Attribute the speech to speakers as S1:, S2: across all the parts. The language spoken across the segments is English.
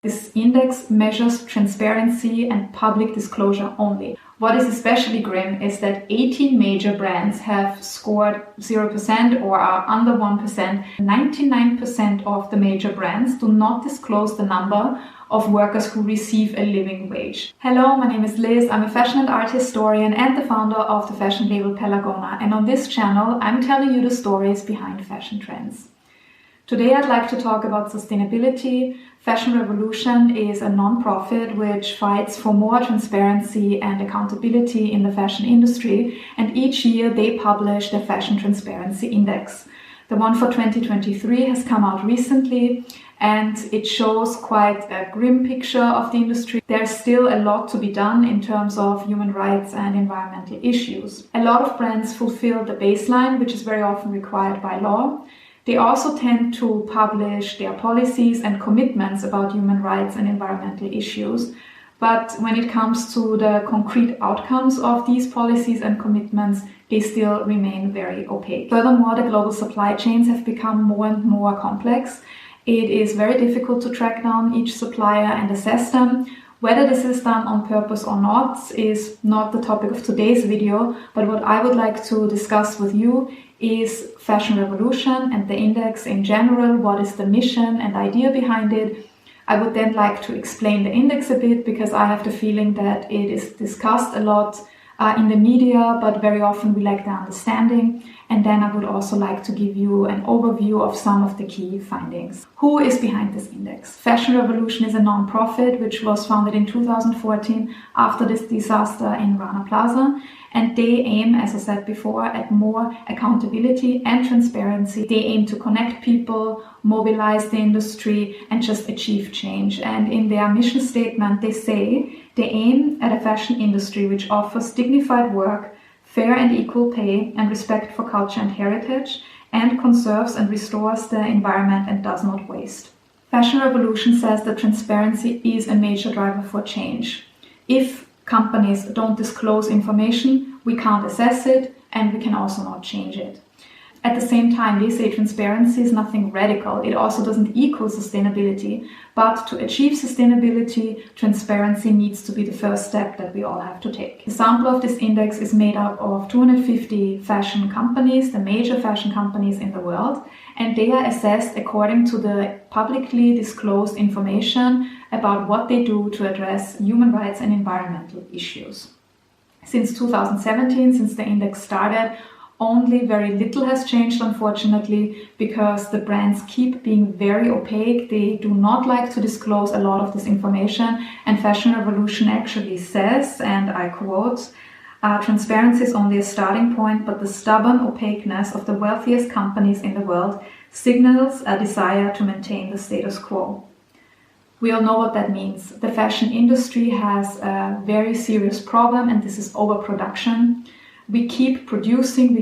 S1: This index measures transparency and public disclosure only. What is especially grim is that 18 major brands have scored 0% or are under 1%. 99% of the major brands do not disclose the number of workers who receive a living wage. Hello, my name is Liz. I'm a fashion and art historian and the founder of the fashion label Pelagona. And on this channel, I'm telling you the stories behind fashion trends. Today, I'd like to talk about sustainability. Fashion Revolution is a non-profit which fights for more transparency and accountability in the fashion industry, and each year they publish the Fashion Transparency Index. The one for 2023 has come out recently, and it shows quite a grim picture of the industry. There's still a lot to be done in terms of human rights and environmental issues. A lot of brands fulfill the baseline, which is very often required by law. They also tend to publish their policies and commitments about human rights and environmental issues. But when it comes to the concrete outcomes of these policies and commitments, they still remain very opaque. Furthermore, the global supply chains have become more and more complex. It is very difficult to track down each supplier and assess them. Whether this is done on purpose or not is not the topic of today's video, but what I would like to discuss with you is Fashion Revolution and the index in general. What is the mission and idea behind it? I would then like to explain the index a bit because I have the feeling that it is discussed a lot in the media, but very often we lack the understanding. And then I would also like to give you an overview of some of the key findings. Who is behind this index? Fashion Revolution is a non-profit which was founded in 2014 after this disaster in Rana Plaza. And they aim, as I said before, at more accountability and transparency. They aim to connect people, mobilize the industry, and just achieve change. And in their mission statement, they say they aim at a fashion industry which offers dignified work, fair and equal pay, and respect for culture and heritage, and conserves and restores the environment and does not waste. Fashion Revolution says that transparency is a major driver for change. If companies don't disclose information, we can't assess it, and we can also not change it. At the same time, they say transparency is nothing radical. It also doesn't equal sustainability. But to achieve sustainability, transparency needs to be the first step that we all have to take. The sample of this index is made up of 250 fashion companies, the major fashion companies in the world, and they are assessed according to the publicly disclosed information about what they do to address human rights and environmental issues. Since 2017, since the index started, only very little has changed, unfortunately, because the brands keep being very opaque. They do not like to disclose a lot of this information. And Fashion Revolution actually says, and I quote, transparency is only a starting point, but the stubborn opaqueness of the wealthiest companies in the world signals a desire to maintain the status quo. We all know what that means. The fashion industry has a very serious problem, and this is overproduction. We keep producing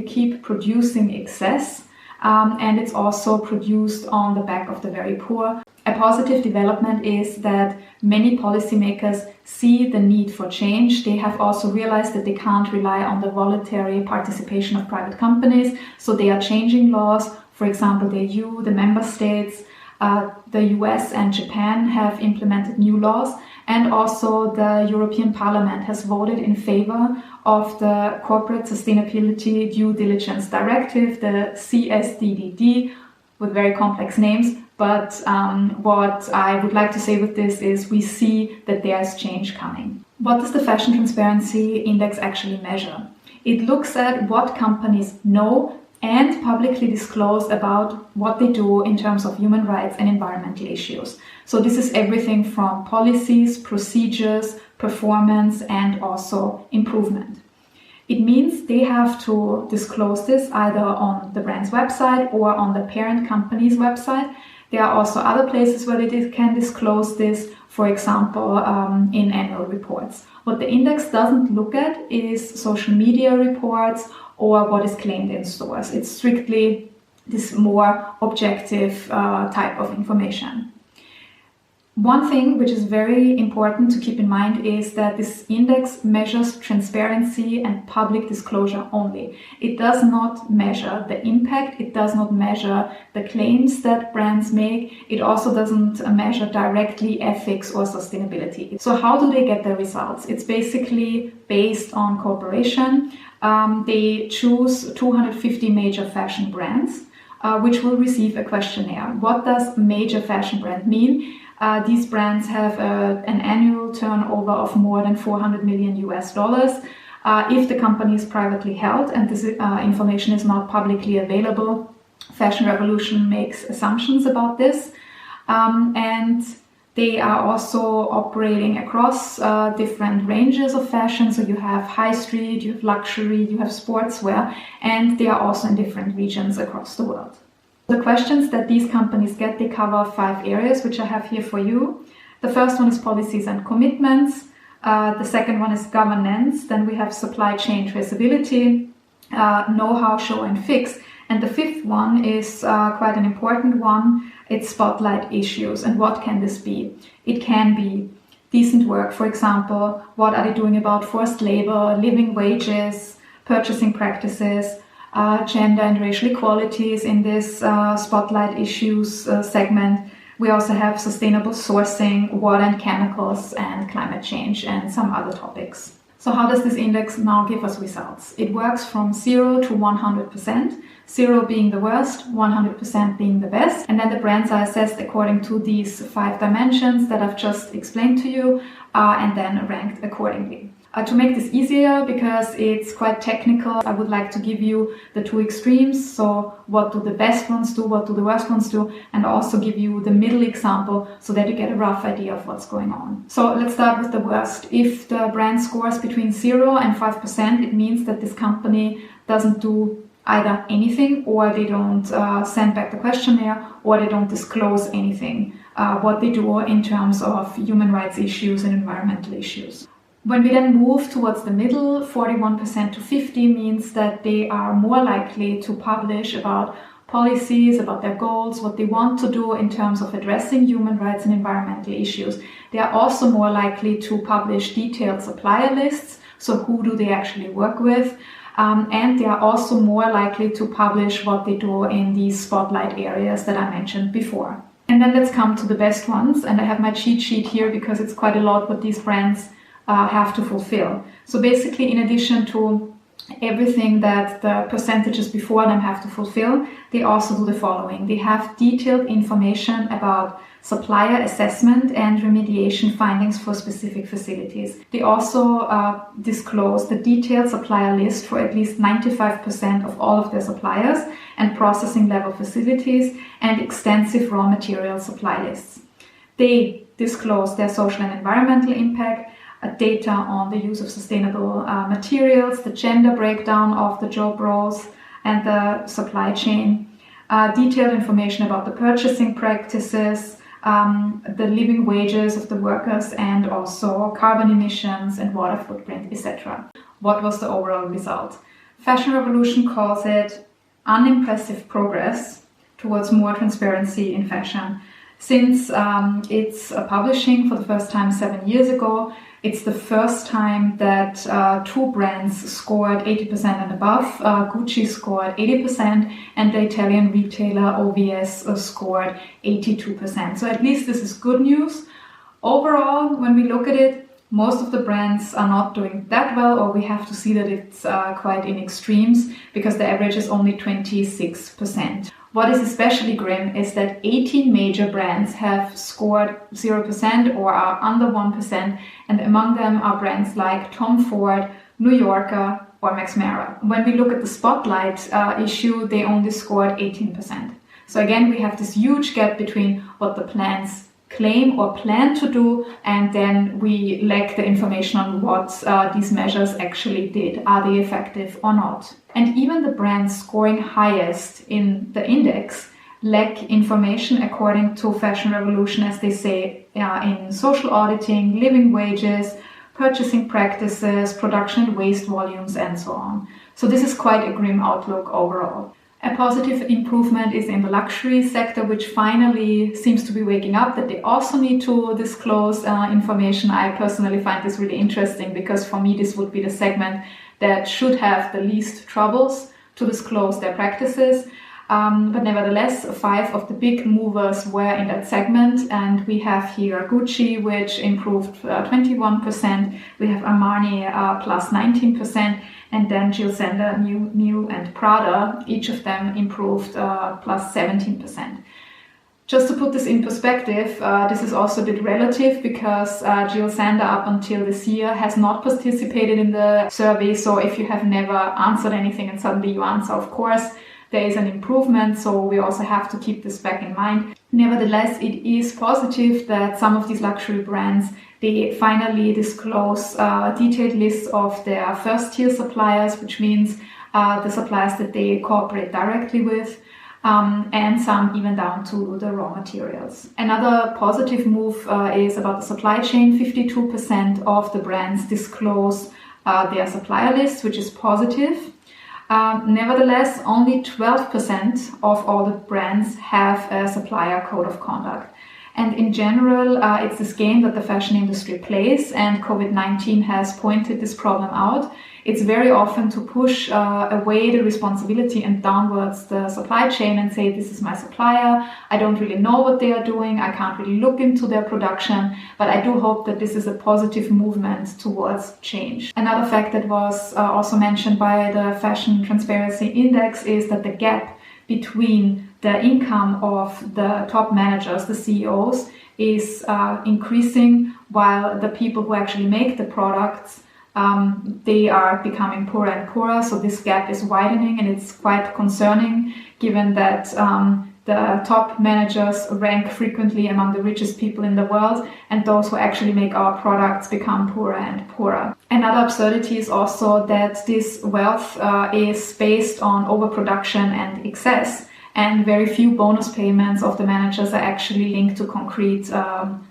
S1: excess, and it's also produced on the back of the very poor. A positive development is that many policymakers see the need for change. They have also realized that they can't rely on the voluntary participation of private companies, so they are changing laws. For example, the EU, the member states, the US and Japan have implemented new laws, and also the European Parliament has voted in favor of the Corporate Sustainability Due Diligence Directive, the CSDDD, with very complex names. But what I would like to say with this is we see that there's change coming. What does the Fashion Transparency Index actually measure? It looks at what companies know and publicly disclose about what they do in terms of human rights and environmental issues. So this is everything from policies, procedures, performance, and also improvement. It means they have to disclose this either on the brand's website or on the parent company's website. There are also other places where they can disclose this, for example, in annual reports. What the index doesn't look at is social media reports or what is claimed in stores. It's strictly this more objective type of information. One thing which is very important to keep in mind is that this index measures transparency and public disclosure only. It does not measure the impact, it does not measure the claims that brands make, it also doesn't measure directly ethics or sustainability. So how do they get their results? It's basically based on cooperation. They choose 250 major fashion brands, which will receive a questionnaire. What does major fashion brand mean? These brands have an annual turnover of more than $400 million US. If the company is privately held and this information is not publicly available, Fashion Revolution makes assumptions about this. And they are also operating across different ranges of fashion. So you have high street, you have luxury, you have sportswear, and they are also in different regions across the world. The questions that these companies get, they cover 5 areas, which I have here for you. The first one is policies and commitments. The second one is governance. Then we have supply chain traceability, know-how, show and fix. And the 5th one is quite an important one. It's spotlight issues. And what can this be? It can be decent work, for example. What are they doing about forced labor, living wages, purchasing practices, gender and racial equalities in this spotlight issues segment. We also have sustainable sourcing, water and chemicals, and climate change, and some other topics. So how does this index now give us results? It works from 0 to 100%, 0 being the worst, 100% being the best. And then the brands are assessed according to these 5 dimensions that I've just explained to you, and then ranked accordingly. To make this easier, because it's quite technical, I would like to give you the 2 extremes. So what do the best ones do, what do the worst ones do, and also give you the middle example so that you get a rough idea of what's going on. So let's start with the worst. If the brand scores between 0 and 5%, it means that this company doesn't do either anything, or they don't send back the questionnaire, or they don't disclose anything, what they do in terms of human rights issues and environmental issues. When we then move towards the middle, 41% to 50% means that they are more likely to publish about policies, about their goals, what they want to do in terms of addressing human rights and environmental issues. They are also more likely to publish detailed supplier lists, so who do they actually work with, and they are also more likely to publish what they do in these spotlight areas that I mentioned before. And then let's come to the best ones, and I have my cheat sheet here because it's quite a lot what these brands have to fulfill. So basically, in addition to everything that the percentages before them have to fulfill, they also do the following. They have detailed information about supplier assessment and remediation findings for specific facilities. They also disclose the detailed supplier list for at least 95% of all of their suppliers and processing level facilities, and extensive raw material supply lists. They disclose their social and environmental impact, data on the use of sustainable materials, the gender breakdown of the job roles and the supply chain, detailed information about the purchasing practices, the living wages of the workers, and also carbon emissions and water footprint, etc. What was the overall result? Fashion Revolution calls it unimpressive progress towards more transparency in fashion. Since it's publishing for the first time 7 years ago, it's the first time that 2 brands scored 80% and above. Gucci scored 80% and the Italian retailer OVS scored 82%. So at least this is good news. Overall, when we look at it, most of the brands are not doing that well, or we have to see that it's quite in extremes, because the average is only 26%. What is especially grim is that 18 major brands have scored 0% or are under 1%, and among them are brands like Tom Ford, New Yorker, or Max Mara. When we look at the spotlight issue, they only scored 18%. So again, we have this huge gap between what the brands claim or plan to do, and then we lack the information on what these measures actually did. Are they effective or not? And even the brands scoring highest in the index lack information according to Fashion Revolution, as they say, in social auditing, living wages, purchasing practices, production and waste volumes, and so on. So this is quite a grim outlook overall. A positive improvement is in the luxury sector, which finally seems to be waking up that they also need to disclose information. I personally find this really interesting because for me this would be the segment that should have the least troubles to disclose their practices. But nevertheless, 5 of the big movers were in that segment, and we have here Gucci, which improved 21%. We have Armani plus 19%, and then Jil Sander, New and Prada, each of them improved plus 17%. Just to put this in perspective, this is also a bit relative because Jil Sander up until this year has not participated in the survey. So if you have never answered anything and suddenly you answer, of course, there is an improvement, so we also have to keep this back in mind. Nevertheless, it is positive that some of these luxury brands, they finally disclose detailed lists of their first-tier suppliers, which means the suppliers that they cooperate directly with, and some even down to the raw materials. Another positive move is about the supply chain. 52% of the brands disclose their supplier lists, which is positive. Nevertheless, only 12% of all the brands have a supplier code of conduct. And in general, it's this game that the fashion industry plays, and COVID-19 has pointed this problem out. It's very often to push away the responsibility and downwards the supply chain and say, this is my supplier, I don't really know what they are doing, I can't really look into their production, but I do hope that this is a positive movement towards change. Another fact that was also mentioned by the Fashion Transparency Index is that the gap between the income of the top managers, the CEOs, is increasing, while the people who actually make the products, they are becoming poorer and poorer. So this gap is widening, and it's quite concerning given that the top managers rank frequently among the richest people in the world, and those who actually make our products become poorer and poorer. Another absurdity is also that this wealth is based on overproduction and excess, and very few bonus payments of the managers are actually linked to concrete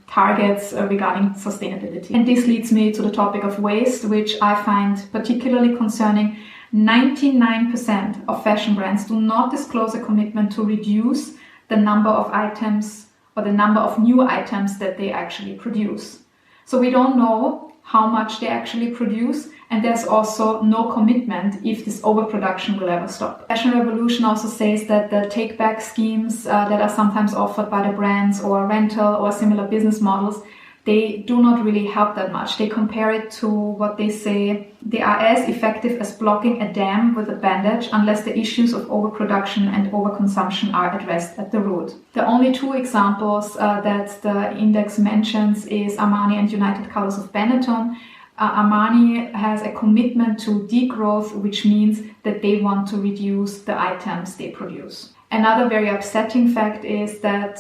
S1: targets regarding sustainability. And this leads me to the topic of waste, which I find particularly concerning. 99% of fashion brands do not disclose a commitment to reduce the number of items or the number of new items that they actually produce. So we don't know how much they actually produce, and there's also no commitment if this overproduction will ever stop. Fashion Revolution also says that the take-back schemes that are sometimes offered by the brands or rental or similar business models, they do not really help that much. They compare it to what they say they are as effective as blocking a dam with a bandage unless the issues of overproduction and overconsumption are addressed at the root. The only 2 examples that the index mentions is Armani and United Colors of Benetton. Armani has a commitment to degrowth, which means that they want to reduce the items they produce. Another very upsetting fact is that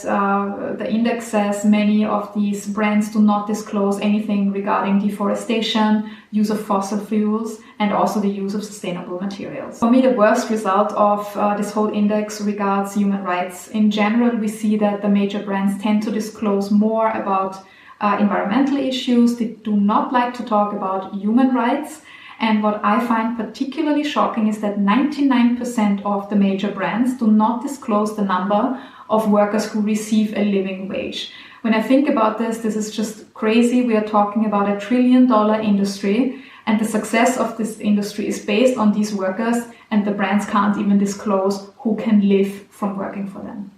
S1: the index says many of these brands do not disclose anything regarding deforestation, use of fossil fuels, and also the use of sustainable materials. For me, the worst result of this whole index regards human rights. In general, we see that the major brands tend to disclose more about environmental issues. They do not like to talk about human rights. And what I find particularly shocking is that 99% of the major brands do not disclose the number of workers who receive a living wage. When I think about this, this is just crazy. We are talking about $1 trillion industry, and the success of this industry is based on these workers, and the brands can't even disclose who can live from working for them.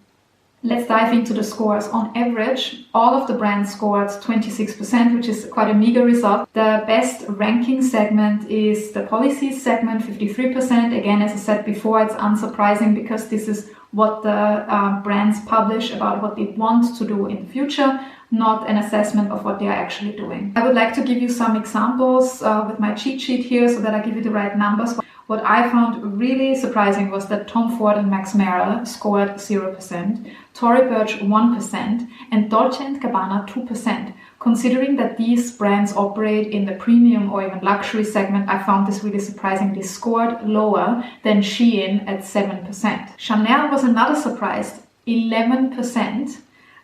S1: Let's dive into the scores. On average, all of the brands scored 26%, which is quite a meager result. The best ranking segment is the policies segment, 53%. Again, as I said before, it's unsurprising because this is what the brands publish about what they want to do in the future, not an assessment of what they are actually doing. I would like to give you some examples with my cheat sheet here so that I give you the right numbers. What I found really surprising was that Tom Ford and Max Mara scored 0%, Tory Burch 1%, and Dolce & Gabbana 2%. Considering that these brands operate in the premium or even luxury segment, I found this really surprising. They scored lower than Shein at 7%. Chanel was another surprise, 11%.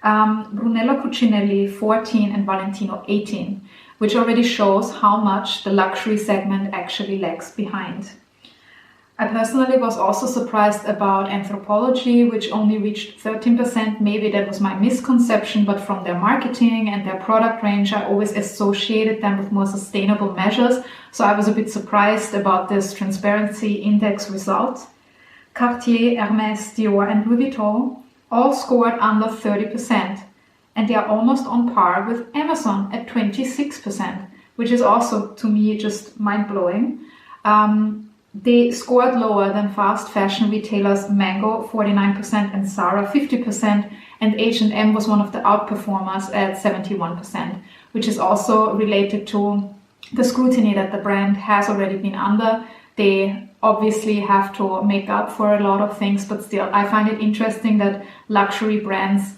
S1: Brunello Cucinelli 14% and Valentino 18%, which already shows how much the luxury segment actually lags behind. I personally was also surprised about anthropology, which only reached 13%. Maybe that was my misconception, but from their marketing and their product range, I always associated them with more sustainable measures. So I was a bit surprised about this transparency index result. Cartier, Hermès, Dior, and Louis Vuitton all scored under 30%. And they are almost on par with Amazon at 26%, which is also, to me, just mind-blowing. They scored lower than fast fashion retailers Mango 49% and Zara 50%, and H&M was one of the outperformers at 71%, which is also related to the scrutiny that the brand has already been under. They obviously have to make up for a lot of things, but still, I find it interesting that luxury brands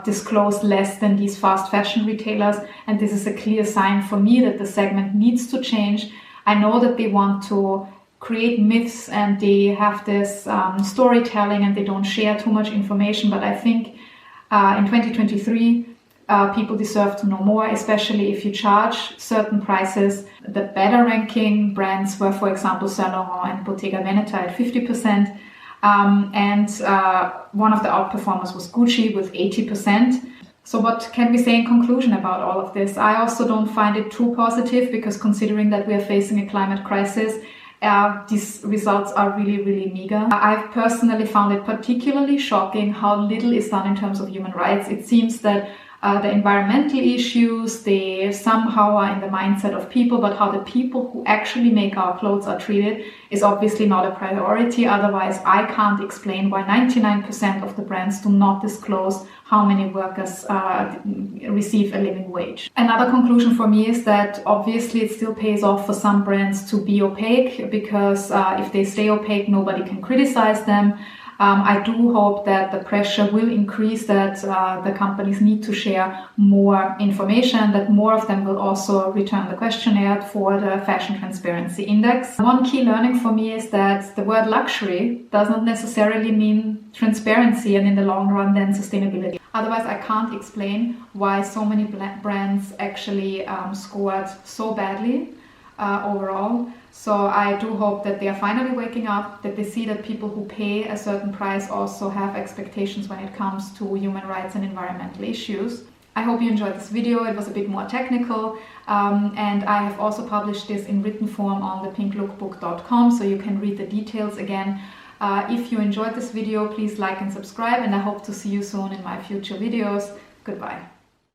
S1: disclose less than these fast fashion retailers, and this is a clear sign for me that the segment needs to change. I know that they want to create myths and they have this storytelling and they don't share too much information, but I think in 2023 people deserve to know more, especially if you charge certain prices. The better ranking brands were, for example, Saint Laurent and Bottega Veneta at 50%, and one of the outperformers was Gucci with 80%. So what can we say in conclusion about all of this? I also don't find it too positive, because considering that we are facing a climate crisis, these results are really, really meager. I've personally found it particularly shocking how little is done in terms of human rights. It seems that the environmental issues, they somehow are in the mindset of people, but how the people who actually make our clothes are treated is obviously not a priority. Otherwise, I can't explain why 99% of the brands do not disclose how many workers receive a living wage. Another conclusion for me is that obviously it still pays off for some brands to be opaque, because if they stay opaque, nobody can criticize them. I do hope that the pressure will increase, that the companies need to share more information, that more of them will also return the questionnaire for the Fashion Transparency Index. One key learning for me is that the word luxury does not necessarily mean transparency and in the long run then sustainability. Otherwise, I can't explain why so many brands actually scored so badly overall. So I do hope that they are finally waking up, that they see that people who pay a certain price also have expectations when it comes to human rights and environmental issues. I hope you enjoyed this video. It was a bit more technical, and I have also published this in written form on thepinklookbook.com, so you can read the details again. If you enjoyed this video, please like and subscribe, and I hope to see you soon in my future videos. Goodbye.